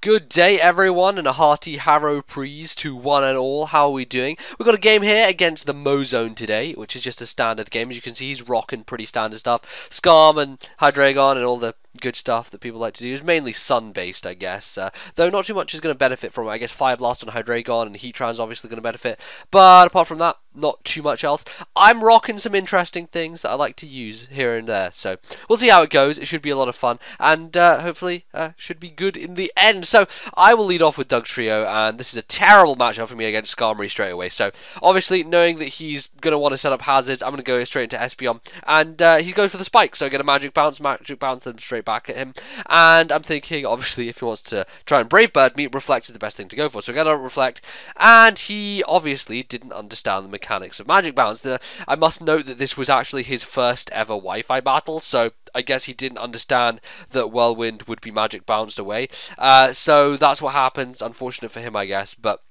Good day everyone and a hearty harrow prees to one and all. How are we doing? We've got a game here against the themohzone today, which is just a standard game. As you can see, he's rocking pretty standard stuff. Scarm and Hydreigon and all the good stuff that people like to do is mainly sun-based, I guess. Though not too much is going to benefit from it. I guess Fire Blast on Hydreigon and Heatran's obviously going to benefit. But apart from that, not too much else. I'm rocking some interesting things that I like to use here and there. So we'll see how it goes. It should be a lot of fun. And hopefully should be good in the end. So I will lead off with Dugtrio. And this is a terrible matchup for me against Skarmory straight away. So obviously knowing that he's going to want to set up hazards, I'm going to go straight into Espeon. And he goes for the spike. So I get a Magic Bounce them straight back at him, and I'm thinking obviously if he wants to try and Brave Bird me, Reflect is the best thing to go for, so we're going to Reflect, and he obviously didn't understand the mechanics of Magic Bounce. I must note that this was actually his first ever Wi-Fi battle, so I guess he didn't understand that Whirlwind would be Magic Bounced away, so that's what happens. Unfortunate for him, I guess, but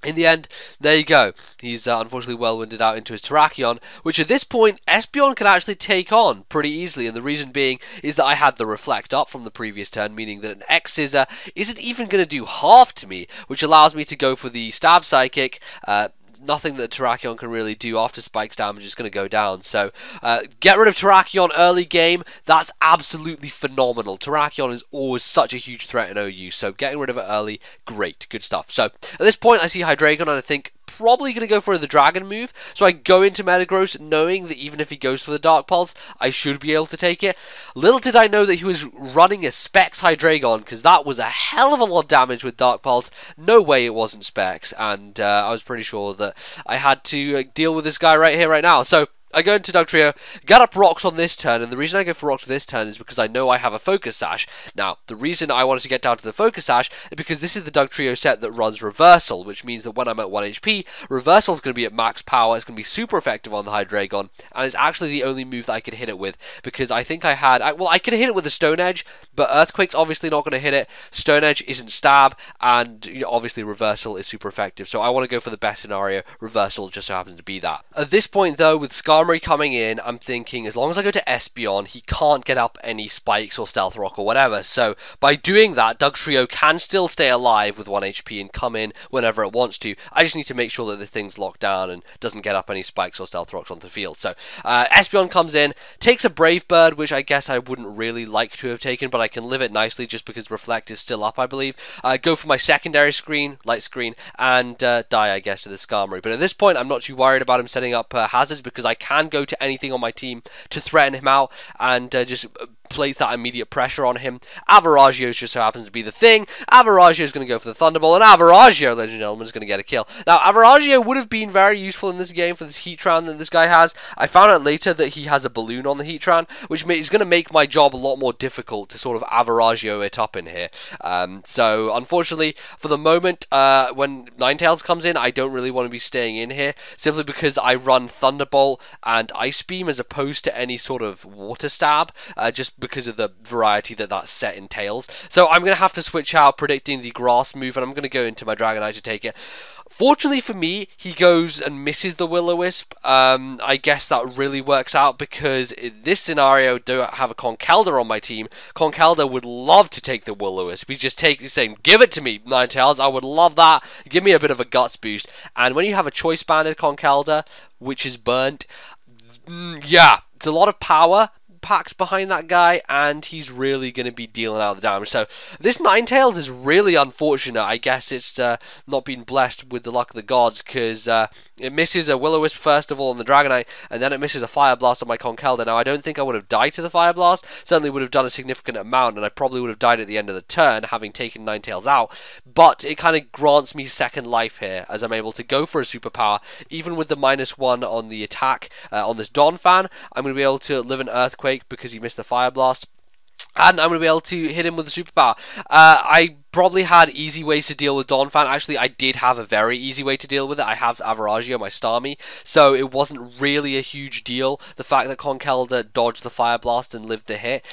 in the end, there you go. He's unfortunately well-winded out into his Terrakion, which at this point, Espeon can actually take on pretty easily, and the reason being is that I had the Reflect up from the previous turn, meaning that an X-Scissor isn't even going to do half to me, which allows me to go for the Stab Psychic. Nothing that Terrakion can really do after Spike's damage is going to go down. So, get rid of Terrakion early game. That's absolutely phenomenal. Terrakion is always such a huge threat in OU, so getting rid of it early, great, good stuff. So, at this point, I see Hydreigon, and I think probably going to go for the Dragon move. So I go into Metagross knowing that even if he goes for the Dark Pulse, I should be able to take it. Little did I know that he was running a Specs Hydreigon, because that was a hell of a lot of damage with Dark Pulse. No way it wasn't Specs, and I was pretty sure that I had to deal with this guy right here, right now. So I go into Dugtrio, get up Rocks on this turn, and the reason I go for Rocks this turn is because I know I have a Focus Sash. Now, the reason I wanted to get down to the Focus Sash is because this is the Dugtrio set that runs Reversal, which means that when I'm at 1 HP, Reversal is going to be at max power, it's going to be super effective on the Hydreigon, and it's actually the only move that I could hit it with, because I think I had, well, I could hit it with a Stone Edge, but Earthquake's obviously not going to hit it, Stone Edge isn't Stab, and you know, obviously Reversal is super effective, so I want to go for the best scenario. Reversal just so happens to be that. At this point, though, with Skarmory coming in, I'm thinking as long as I go to Espeon, he can't get up any Spikes or Stealth Rock or whatever. So by doing that, Dugtrio can still stay alive with 1 HP and come in whenever it wants to. I just need to make sure that the thing's locked down and doesn't get up any Spikes or Stealth Rocks onto the field. So Espeon comes in, takes a Brave Bird, which I guess I wouldn't really like to have taken, but I can live it nicely just because Reflect is still up, I believe. Go for my secondary screen, Light Screen, and die, I guess, to the Skarmory. But at this point, I'm not too worried about him setting up hazards because I can go to anything on my team to threaten him out and just place that immediate pressure on him. Avaragio just so happens to be the thing. Avaragio is going to go for the Thunderbolt, and Avaragio, ladies and gentlemen, is going to get a kill. Now, Avaragio would have been very useful in this game for this Heatran that this guy has. I found out later that he has a balloon on the Heatran, which is going to make my job a lot more difficult to sort of Avaragio it up in here. So, unfortunately, for the moment, when Ninetales comes in, I don't really want to be staying in here, simply because I run Thunderbolt and Ice Beam as opposed to any sort of Water Stab, just because of the variety that that set entails. So I'm going to have to switch out predicting the Grass move, and I'm going to go into my Dragonite to take it. Fortunately for me, he goes and misses the Will-O-Wisp. I guess that really works out because in this scenario, I don't have a Conkeldurr on my team. Conkeldurr would love to take the Will-O-Wisp. He's saying, give it to me, Ninetales. I would love that. Give me a bit of a guts boost. And when you have a choice banded Conkeldurr, which is burnt, yeah, it's a lot of power packed behind that guy, and he's really going to be dealing out the damage. So this Ninetales is really unfortunate. I guess it's not been blessed with the luck of the gods, because it misses a Will-O-Wisp first of all on the Dragonite, and then it misses a Fire Blast on my Conkeldurr. Now, I don't think I would have died to the Fire Blast. Certainly would have done a significant amount, and I probably would have died at the end of the turn, having taken Ninetales out. But it kind of grants me second life here, as I'm able to go for a superpower. Even with the -1 on the attack on this Donphan, I'm going to be able to live an Earthquake because he missed the Fire Blast. And I'm going to be able to hit him with a superpower. I probably had easy ways to deal with Donphan. Actually, I did have a very easy way to deal with it. I have Avaragio, my Starmie, so it wasn't really a huge deal, the fact that Conkeldurr dodged the Fire Blast and lived the hit.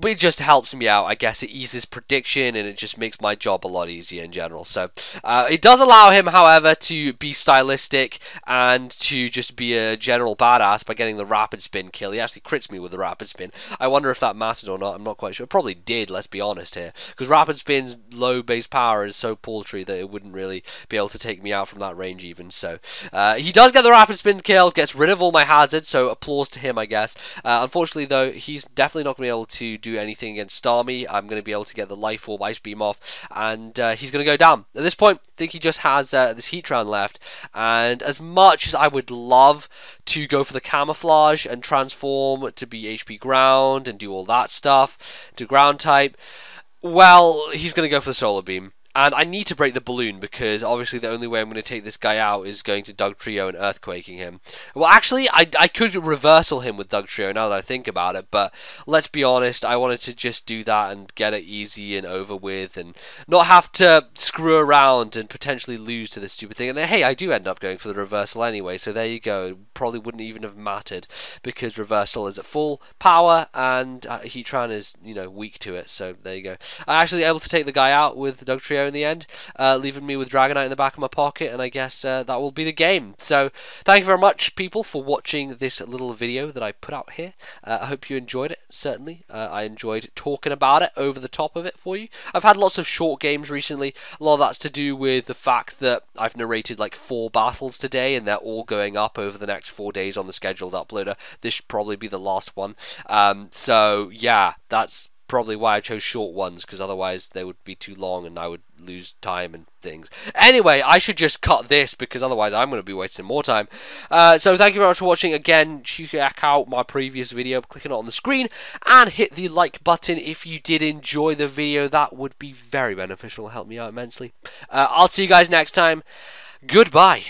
It just helps me out. I guess it eases prediction, and it just makes my job a lot easier in general. So it does allow him, however, to be stylistic and to just be a general badass by getting the Rapid Spin kill. He actually crits me with the Rapid Spin. I wonder if that mattered or not. I'm not quite sure. It probably did, let's be honest here, because Rapid Spin's low base power is so paltry that it wouldn't really be able to take me out from that range even. So he does get the rapid spin kill, gets rid of all my hazards, so applause to him, I guess. Unfortunately though, he's definitely not going to be able to do anything against Starmie. I'm going to be able to get the Life Orb Ice Beam off, and he's going to go down. At this point, I think he just has this Heatran left, and as much as I would love to go for the Camouflage and transform to be HP Ground and do all that stuff, to Ground type, well, he's going to go for the Solar Beam. And I need to break the balloon, because obviously the only way I'm going to take this guy out is going to Dugtrio and Earthquaking him. Well, actually, I could reversal him with Dugtrio now that I think about it, but let's be honest, I wanted to just do that and get it easy and over with and not have to screw around and potentially lose to this stupid thing. And hey, I do end up going for the reversal anyway, so there you go. It probably wouldn't even have mattered, because reversal is at full power and Heatran is, you know, weak to it, so there you go. I'm actually able to take the guy out with Dugtrio in the end, leaving me with Dragonite in the back of my pocket, and I guess that will be the game. So thank you very much, people, for watching this little video that I put out here. I hope you enjoyed it. Certainly I enjoyed talking about it over the top of it for you. I've had lots of short games recently. A lot of that's to do with the fact that I've narrated like 4 battles today, and they're all going up over the next 4 days on the scheduled uploader. This should probably be the last one. So yeah, that's probably why I chose short ones, because otherwise they would be too long and I would lose time and things. Anyway, I should just cut this, because otherwise I'm going to be wasting more time. So thank you very much for watching. Again, check out my previous video, clicking it on the screen, and hit the like button if you did enjoy the video. That would be very beneficial, help me out immensely. I'll see you guys next time. Goodbye.